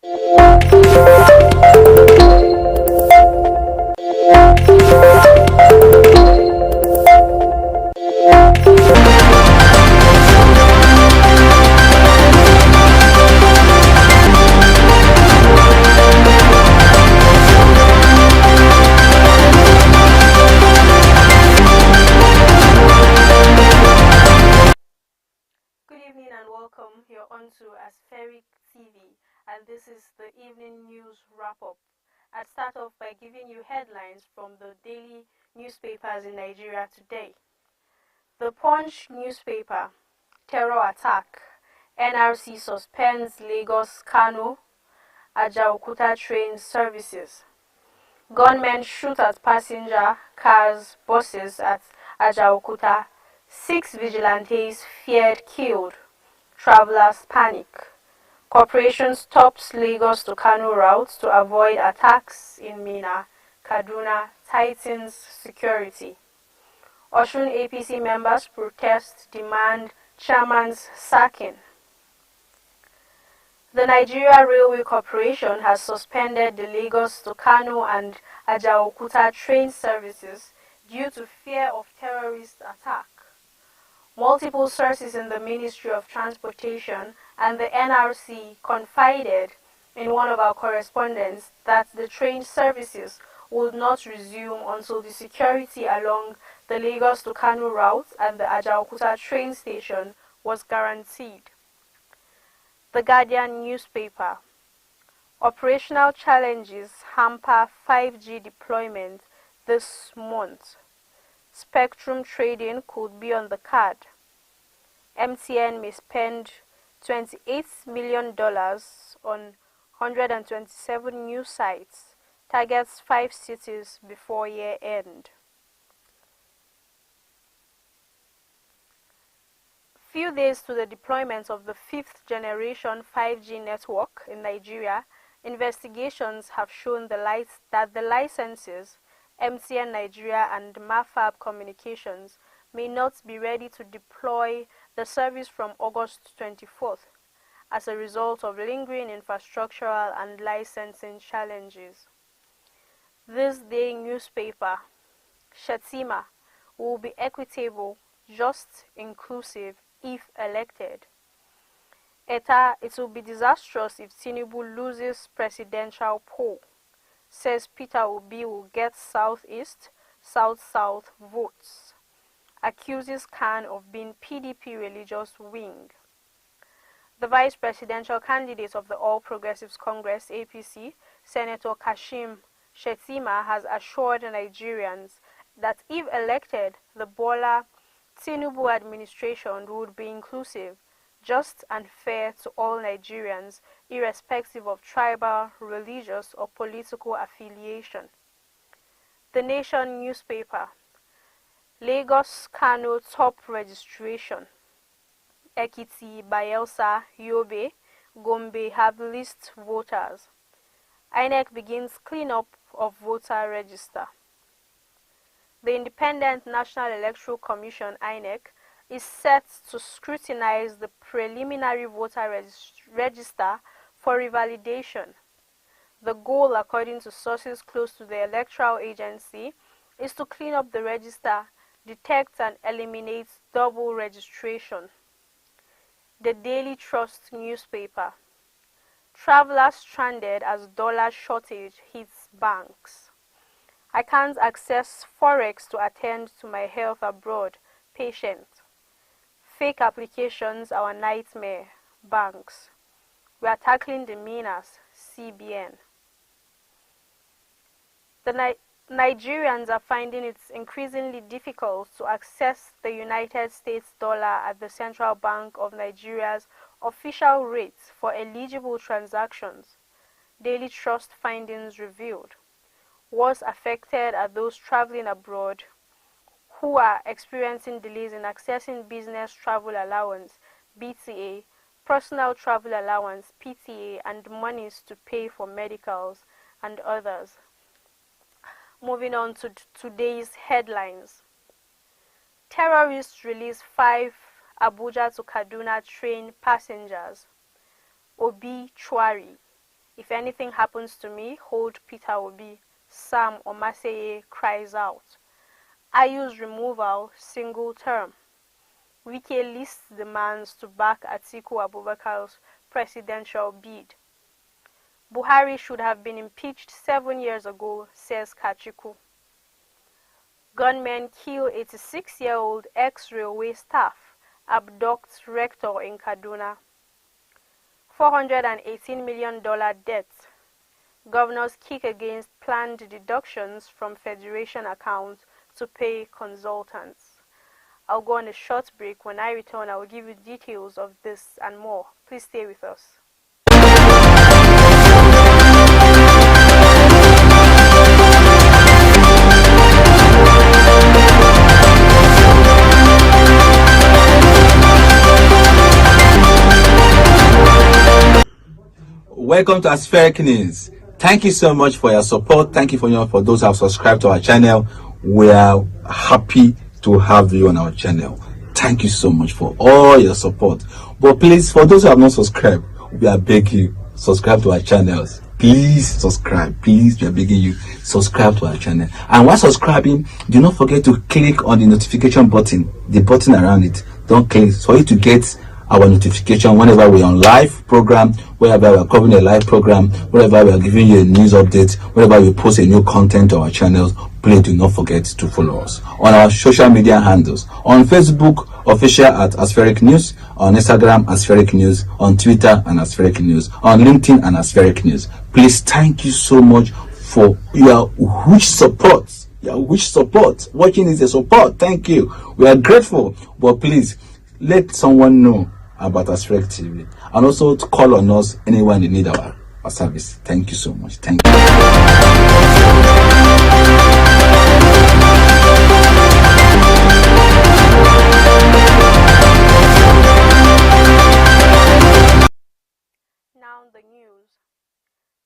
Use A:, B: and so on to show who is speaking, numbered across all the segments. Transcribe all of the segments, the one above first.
A: Good evening and welcome. You're on to Aspheric TV, and this is the evening news wrap-up. I'll start off by giving you headlines from the daily newspapers in Nigeria today. The Punch newspaper: terror attack, NRC suspends Lagos-Kano Ajaokuta train services. Gunmen shoot at passenger cars, buses at Ajaokuta. 6 vigilantes feared killed. Travelers panic. Corporation stops Lagos to Kano routes to avoid attacks in Mina. Kaduna tightens security. Osun APC members protest, demand chairman's sacking. The Nigeria Railway Corporation has suspended the Lagos to Kano and Ajaokuta train services due to fear of terrorist attack. Multiple sources in the Ministry of Transportation and the NRC confided in one of our correspondents that the train services would not resume until the security along the Lagos to Kano route and the Ajaokuta train station was guaranteed. The Guardian newspaper: operational challenges hamper 5G deployment this month. Spectrum trading could be on the card. MTN may spend $28 million on 127 new sites, targets 5 cities before year end. Few days to the deployment of the 5th generation 5G network in Nigeria, investigations have shown that the licenses, MTN Nigeria and Mafab Communications, may not be ready to deploy the service from August 24th as a result of lingering infrastructural and licensing challenges. This day newspaper: Shettima will be equitable, just, inclusive if elected. ETA: it will be disastrous if Tinubu loses presidential poll, says Peter Obi will get Southeast, South-South votes. Accuses Khan of being PDP religious wing. The vice presidential candidate of the All Progressives Congress (APC), Senator Kashim Shettima, has assured Nigerians that if elected, the Bola Tinubu administration would be inclusive, just and fair to all Nigerians, irrespective of tribal, religious, or political affiliation. The Nation newspaper: Lagos-Kano top registration. Ekiti, Bayelsa, Yobe, Gombe have list voters. INEC begins cleanup of voter register. The Independent National Electoral Commission (INEC) is set to scrutinize the preliminary voter register for revalidation. The goal, according to sources close to the electoral agency, is to clean up the register, detect and eliminate double registration. The Daily Trust newspaper: travelers stranded as dollar shortage hits banks. I can't access Forex to attend to my health abroad. Patient. Fake applications our nightmare. Banks. We are tackling the meaners. CBN. The Nigerians are finding it increasingly difficult to access the United States dollar at the Central Bank of Nigeria's official rates for eligible transactions. Daily Trust findings revealed. Worst affected are those traveling abroad who are experiencing delays in accessing business travel allowance (BTA), personal travel allowance (PTA), and monies to pay for medicals and others. Moving on to today's headlines. Terrorists release 5 Abuja to Kaduna train passengers. Obi Chwari. If anything happens to me, hold Peter Obi. Sam Omaseye cries out. Ayu's removal, single term. Wike lists demands to back Atiku Abubakar's presidential bid. Buhari should have been impeached 7 years ago, says Kachiku. Gunmen kill 86-year-old ex-railway staff, abducts rector in Kaduna. $418 million debt. Governors kick against planned deductions from Federation accounts to pay consultants. I'll go on a short break. When I return, I will give you details of this and more. Please stay with us.
B: Welcome to Aspheric News. Thank you so much for your support. Thank you for those who have subscribed to our channel. We are happy to have you on our channel. Thank you so much for all your support. But please, for those who have not subscribed, we are begging you, subscribe to our channels. Please subscribe. Please, we are begging you, subscribe to our channel. And while subscribing, do not forget to click on the notification button, the button around it. Don't click for you to get our notification whenever we're on live program, wherever we're covering a live program, wherever we are giving you a news update, whenever we post a new content to our channels. Please do not forget to follow us on our social media handles. On Facebook, official at Aspheric News, on Instagram, Aspheric News, on Twitter, and Aspheric News, on LinkedIn, and Aspheric News. Please, thank you so much for your huge support. Your huge support. Watching is a support. Thank you. We are grateful. But please, let someone know about Aspheric TV, and also to call on us anyone in need of our service. Thank you so much. Thank you.
A: Now the news.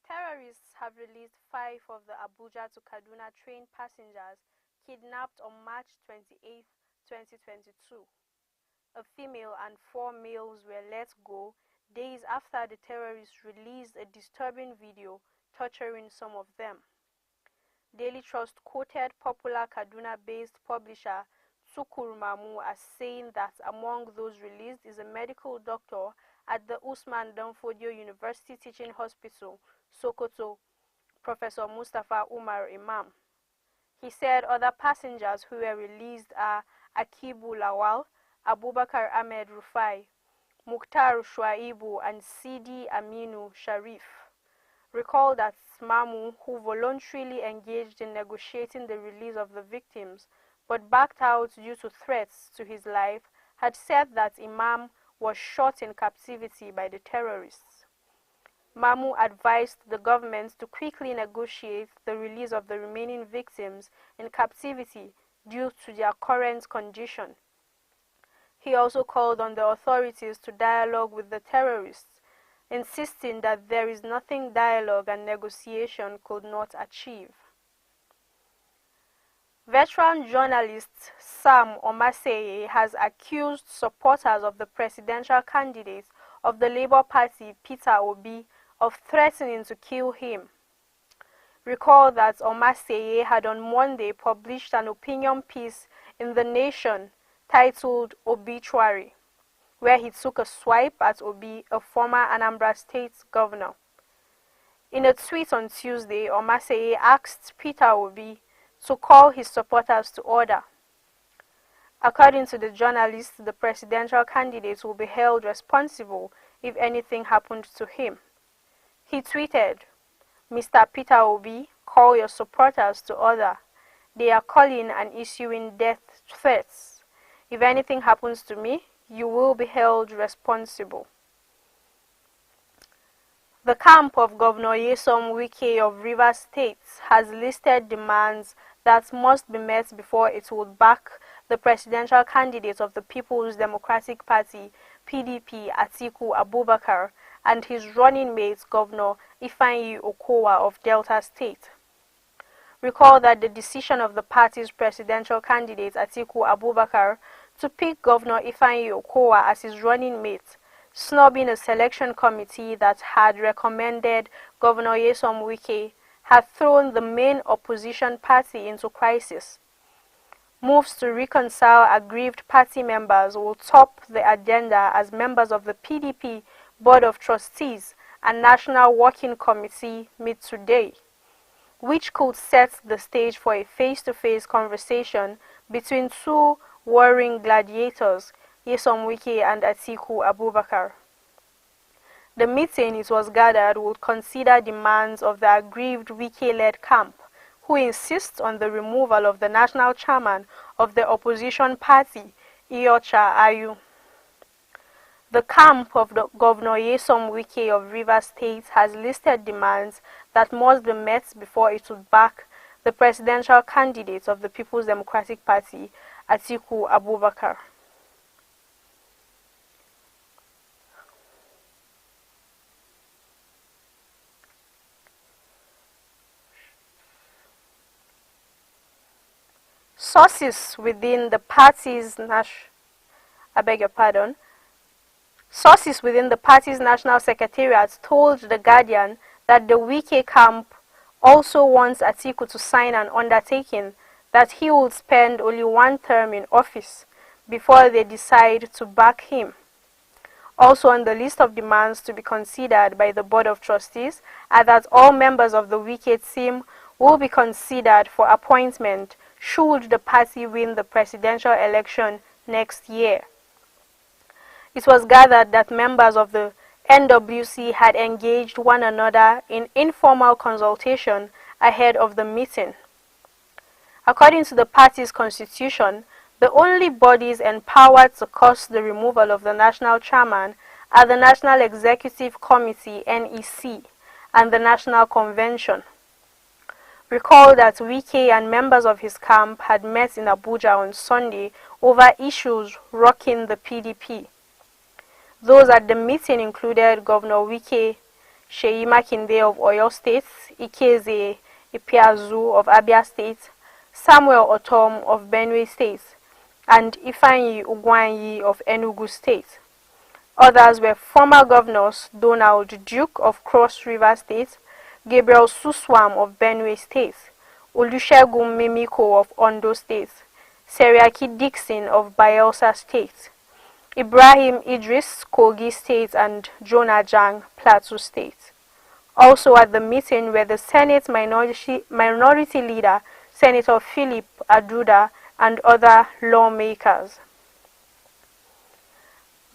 A: Terrorists have released 5 of the Abuja to Kaduna train passengers kidnapped on March 28, 2022. A female and 4 males were let go days after the terrorists released a disturbing video torturing some of them. Daily Trust quoted popular Kaduna-based publisher Tukur Mamu as saying that among those released is a medical doctor at the Usman Danfodio University Teaching Hospital, Sokoto, Professor Mustafa Umar Imam. He said other passengers who were released are Akibu Lawal, Abubakar Ahmed Rufai, Mukhtar Shuaibu, and Sidi Aminu Sharif. Recall that Mamu, who voluntarily engaged in negotiating the release of the victims but backed out due to threats to his life, had said that Imam was shot in captivity by the terrorists. Mamu advised the government to quickly negotiate the release of the remaining victims in captivity due to their current condition. He also called on the authorities to dialogue with the terrorists, insisting that there is nothing dialogue and negotiation could not achieve. Veteran journalist Sam Omaseye has accused supporters of the presidential candidate of the Labour Party, Peter Obi, of threatening to kill him. Recall that Omaseye had on Monday published an opinion piece in The Nation titled Obituary, where he took a swipe at Obi, a former Anambra State governor. In a tweet on Tuesday, Omaseye asked Peter Obi to call his supporters to order. According to the journalist, the presidential candidate will be held responsible if anything happened to him. He tweeted, "Mr. Peter Obi, call your supporters to order. They are calling and issuing death threats. If anything happens to me, you will be held responsible." The camp of Governor Nyesom Wike of Rivers State has listed demands that must be met before it would back the presidential candidate of the People's Democratic Party, PDP, Atiku Abubakar, and his running mate, Governor Ifeanyi Okowa of Delta State. Recall that the decision of the party's presidential candidate, Atiku Abubakar, to pick Governor Ifeanyi Okowa as his running mate snubbing a selection committee that had recommended Governor Nyesom Wike, had thrown the main opposition party into crisis. Moves to reconcile aggrieved party members will top the agenda as members of the PDP Board of Trustees and National Working Committee meet today, which could set the stage for a face-to-face conversation between two warring gladiators, Nyesom Wike and Atiku Abubakar. The meeting, it was gathered, would consider demands of the aggrieved Wike-led camp, who insists on the removal of the national chairman of the opposition party, Iyorchia Ayu. The camp of Governor Nyesom Wike of Rivers State has listed demands that must be met before it would back the presidential candidate of the People's Democratic Party, Atiku Abubakar. Sources within the party's national secretariat told The Guardian that the Wike camp also wants Atiku to sign an undertaking that he will spend only one term in office before they decide to back him. Also on the list of demands to be considered by the Board of Trustees are that all members of the Wike team will be considered for appointment should the party win the presidential election next year. It was gathered that members of the NWC had engaged one another in informal consultation ahead of the meeting. According to the party's constitution, the only bodies empowered to cause the removal of the national chairman are the National Executive Committee (NEC) and the National Convention. Recall that Wike and members of his camp had met in Abuja on Sunday over issues rocking the PDP. Those at the meeting included Governor Wike, Seyi Makinde of Oyo State, Ikeze Ipiazu of Abia State, Samuel Otom of Benue State, and Ifeanyi Ugwanyi of Enugu State. Others were former governors Donald Duke of Cross River State, Gabriel Suswam of Benue State, Olusegun Mimiko of Ondo State, Seriaki Dixon of Bayelsa State, Ibrahim Idris, Kogi State, and Jonah Jang, Plateau State. Also at the meeting were the Senate Minority Leader, Senator Philip Aduda, and other lawmakers.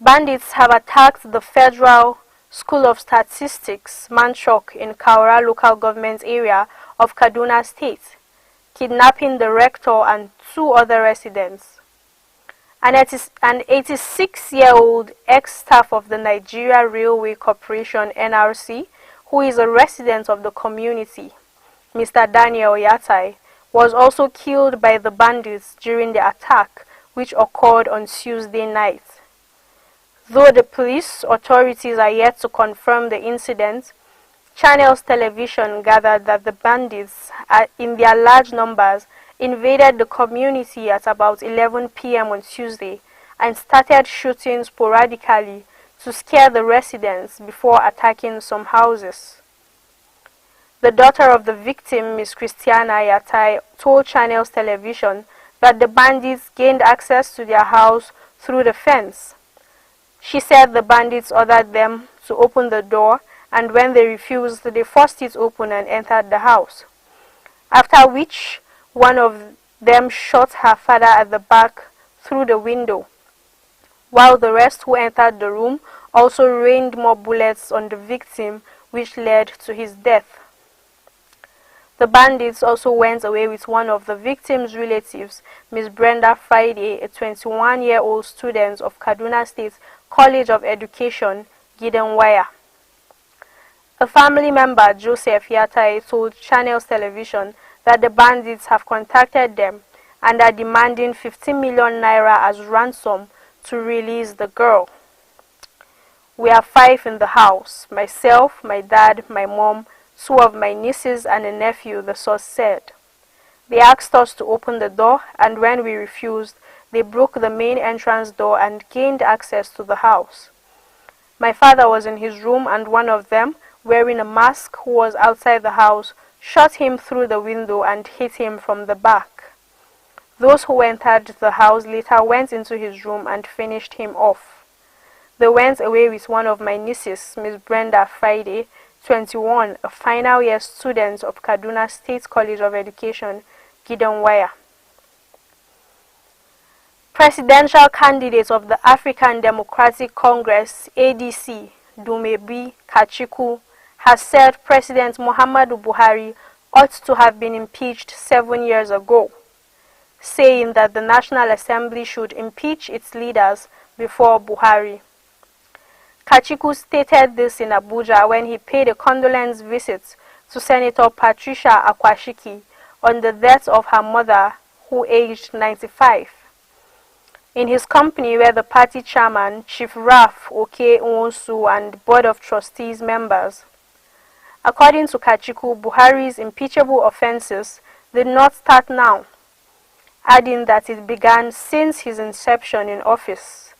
A: Bandits have attacked the Federal School of Statistics, Manchok, in Kaura local government area of Kaduna State, kidnapping the rector and two other residents. An 86-year-old ex-staff of the Nigeria Railway Corporation (NRC), who is a resident of the community, Mr. Daniel Yatai, was also killed by the bandits during the attack, which occurred on Tuesday night. Though the police authorities are yet to confirm the incident, Channels Television gathered that the bandits, in their large numbers, invaded the community at about 11 p.m. on Tuesday and started shooting sporadically to scare the residents before attacking some houses. The daughter of the victim, Ms. Christiana Yatai, told Channels Television that the bandits gained access to their house through the fence. She said the bandits ordered them to open the door, and when they refused, they forced it open and entered the house. After which, one of them shot her father at the back through the window, while the rest who entered the room also rained more bullets on the victim, which led to his death. The bandits also went away with one of the victim's relatives, Ms. Brenda Friday, a 21-year-old student of Kaduna State College of Education, Gidenwaya. A family member, Joseph Yatai, told Channels Television that the bandits have contacted them and are demanding 15 million naira as ransom to release the girl. We are 5 in the house, myself, my dad, my mom, 2 of my nieces and a nephew, the source said. They asked us to open the door, and when we refused, they broke the main entrance door and gained access to the house. My father was in his room and one of them, wearing a mask, who was outside the house, shot him through the window and hit him from the back. Those who entered the house later went into his room and finished him off. They went away with one of my nieces, Miss Brenda Friday, 21, a final year student of Kaduna State College of Education, Gidanwaya. Presidential candidate of the African Democratic Congress, ADC, Dumebi Kachiku, has said President Muhammadu Buhari ought to have been impeached 7 years ago, saying that the National Assembly should impeach its leaders before Buhari. Kachiku stated this in Abuja when he paid a condolence visit to Senator Patricia Akwashiki on the death of her mother, who aged 95. In his company were the party chairman, Chief Raf Oke Nwonsu, and Board of Trustees members. According to Kachiku, Buhari's impeachable offences did not start now, adding that it began since his inception in office.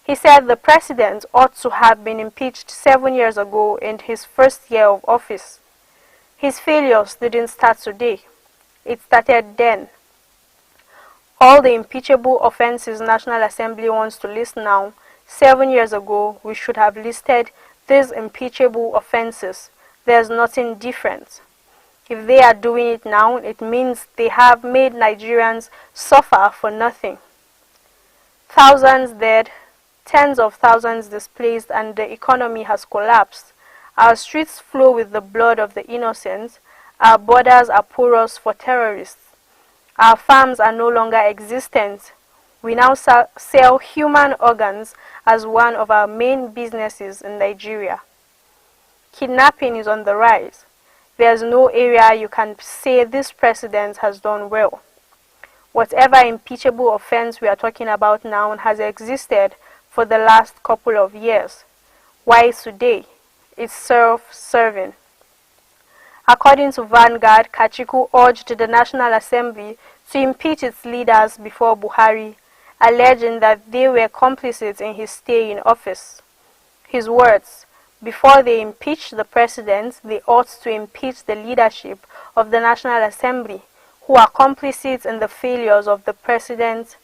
A: He said the president ought to have been impeached 7 years ago in his first year of office. His failures didn't start today. It started then. All the impeachable offences National Assembly wants to list now, 7 years ago we should have listed these impeachable offences. There's nothing different. If they are doing it now, it means they have made Nigerians suffer for nothing. Thousands dead, tens of thousands displaced, and the economy has collapsed. Our streets flow with the blood of the innocent. Our borders are porous for terrorists. Our farms are no longer existent. We now sell human organs as one of our main businesses in Nigeria. Kidnapping is on the rise. There's no area you can say this president has done well. Whatever impeachable offense we are talking about now has existed for the last couple of years. Why today? It's self-serving. According to Vanguard, Kachiku urged the National Assembly to impeach its leaders before Buhari, alleging that they were complicit in his stay in office. His words, before they impeach the president, they ought to impeach the leadership of the National Assembly, who are complicit in the failures of the president.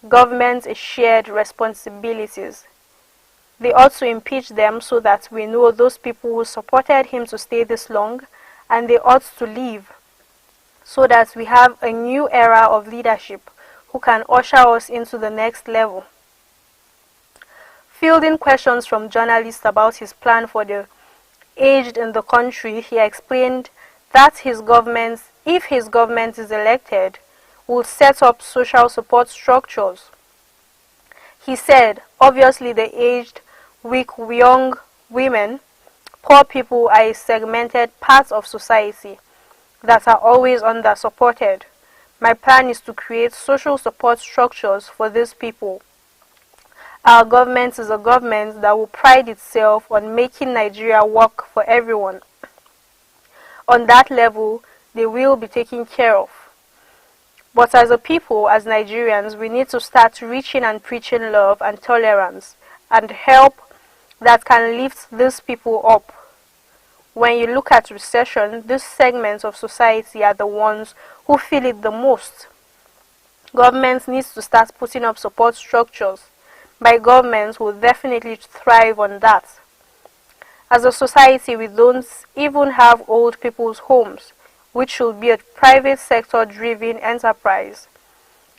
A: Government is shared responsibilities. They ought to impeach them so that we know those people who supported him to stay this long, and they ought to leave so that we have a new era of leadership who can usher us into the next level. Fielding questions from journalists about his plan for the aged in the country, he explained that if his government is elected, will set up social support structures. He said, obviously the aged, weak, young, women, poor people are a segmented part of society that are always under-supported. My plan is to create social support structures for these people. Our government is a government that will pride itself on making Nigeria work for everyone. On that level, they will be taken care of. But as a people, as Nigerians, we need to start reaching and preaching love and tolerance and help that can lift these people up. When you look at recession, these segments of society are the ones who feel it the most. Governments need to start putting up support structures. By governments will definitely thrive on that. As a society, we don't even have old people's homes, which should be a private sector driven enterprise.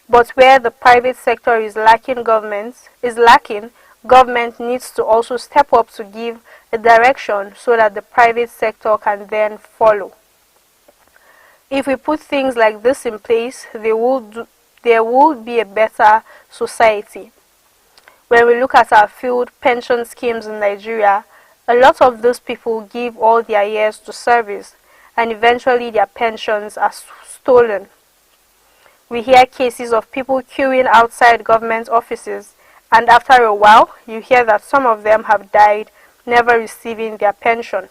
A: But where the private sector is lacking, government needs to also step up to give a direction so that the private sector can then follow. If we put things like this in place, there will be a better society. When we look at our field pension schemes in Nigeria, a lot of those people give all their years to service, and eventually their pensions are stolen. We hear cases of people queuing outside government offices, and after a while, you hear that some of them have died, never receiving their pension.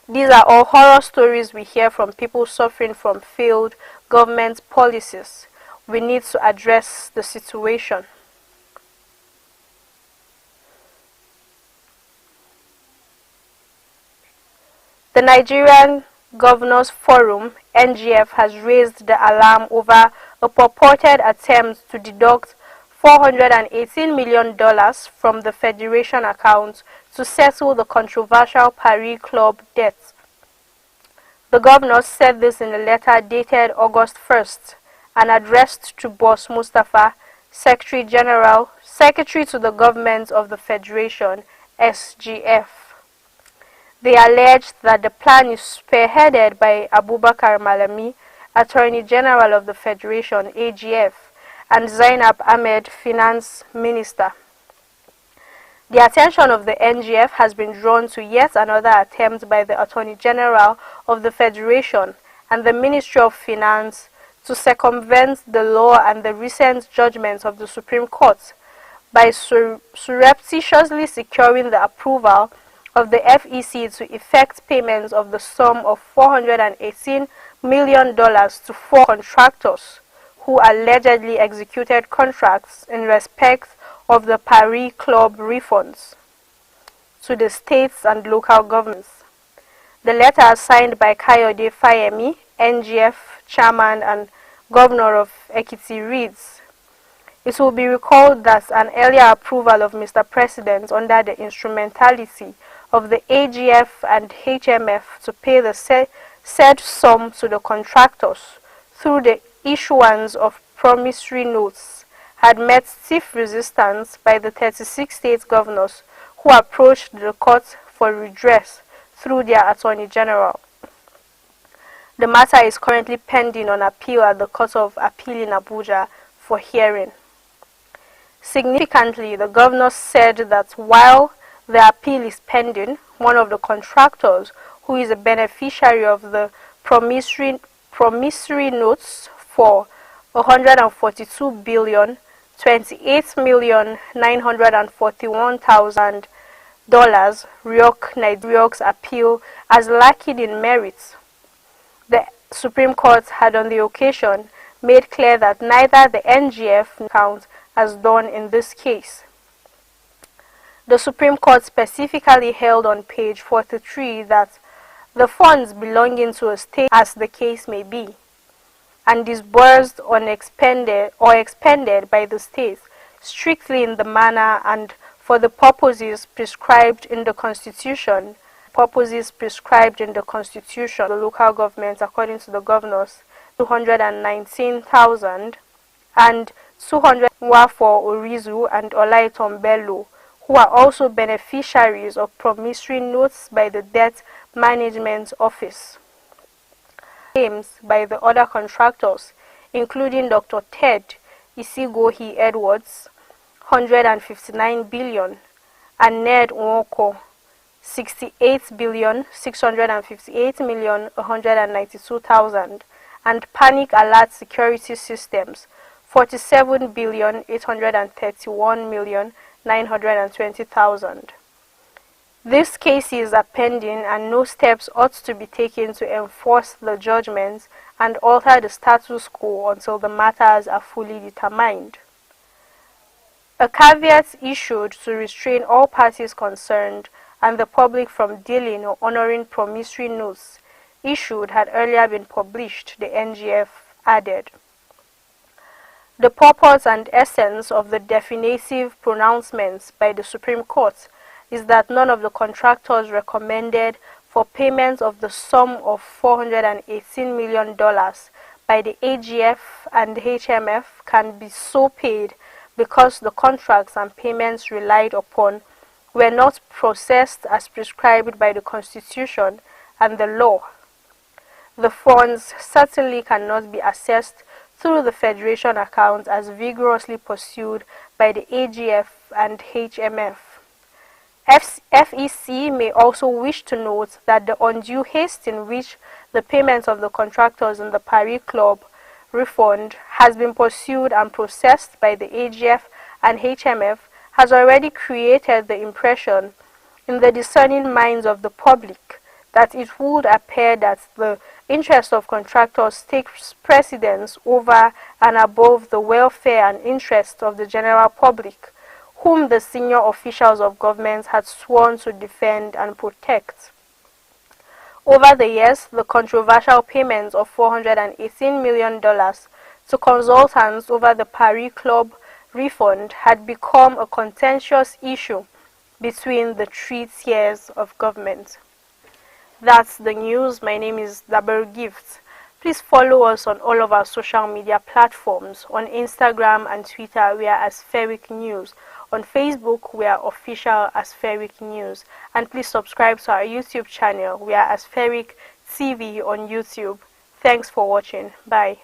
A: These are all horror stories we hear from people suffering from failed government policies. We need to address the situation. The Nigerian Governors Forum (NGF) has raised the alarm over a purported attempt to deduct $418 million from the Federation account to settle the controversial Paris Club debt. The governors said this in a letter dated August 1st and addressed to Boss Mustapha, Secretary to the Government of the Federation (SGF). They alleged that the plan is spearheaded by Abubakar Malami, Attorney General of the Federation (AGF), and Zainab Ahmed, Finance Minister. The attention of the NGF has been drawn to yet another attempt by the Attorney General of the Federation and the Ministry of Finance to circumvent the law and the recent judgments of the Supreme Court by surreptitiously securing the approval of the FEC to effect payments of the sum of $418 million to 4 contractors who allegedly executed contracts in respect of the Paris Club refunds to the states and local governments. The letter, signed by Kayode Fayemi, NGF Chairman and Governor of Ekiti, reads, "It will be recalled that an earlier approval of Mr. President under the instrumentality of the AGF and HMF to pay the said sum to the contractors through the issuance of promissory notes had met stiff resistance by the 36 state governors who approached the court for redress through their Attorney General. The matter is currently pending on appeal at the Court of Appeal in Abuja for hearing." Significantly, the governors said that while the appeal is pending, one of the contractors, who is a beneficiary of the promissory notes for $142,028,941,000, Nigeria's appeal as lacking in merit. The Supreme Court had on the occasion made clear that neither the NGF account has done in this case. The Supreme Court specifically held on page 43 that the funds belonging to a state, as the case may be, and disbursed expended by the state strictly in the manner and for the purposes prescribed in the Constitution, the local government, according to the governors, 219,000 and 200 for Orizu and Olaiton Bello, who are also beneficiaries of promissory notes by the Debt Management Office. Claims by the other contractors, including Dr. Ted Isigohi Edwards, 159 billion, and Ned Nwoko, 68,658,192,000, and Panic Alert Security Systems, 47,831,920,000. These cases are pending and no steps ought to be taken to enforce the judgments and alter the status quo until the matters are fully determined. A caveat issued to restrain all parties concerned and the public from dealing or honoring promissory notes issued had earlier been published, the NGF added. The purpose and essence of the definitive pronouncements by the Supreme Court is that none of the contractors recommended for payment of the sum of $418 million by the AGF and HMF can be so paid because the contracts and payments relied upon were not processed as prescribed by the Constitution and the law. The funds certainly cannot be assessed through the Federation account as vigorously pursued by the AGF and HMF. FEC may also wish to note that the undue haste in which the payment of the contractors in the Paris Club refund has been pursued and processed by the AGF and HMF has already created the impression in the discerning minds of the public that it would appear that the interest of contractors takes precedence over and above the welfare and interest of the general public, whom the senior officials of government had sworn to defend and protect. Over the years, the controversial payments of $418 million to consultants over the Paris Club refund had become a contentious issue between the three tiers of government. That's the news. My name is Daber Gifts. Please follow us on all of our social media platforms. On Instagram and Twitter, we are Aspheric News. On Facebook, we are official Aspheric News. And please subscribe to our YouTube channel. We are Aspheric TV on YouTube. Thanks for watching. Bye.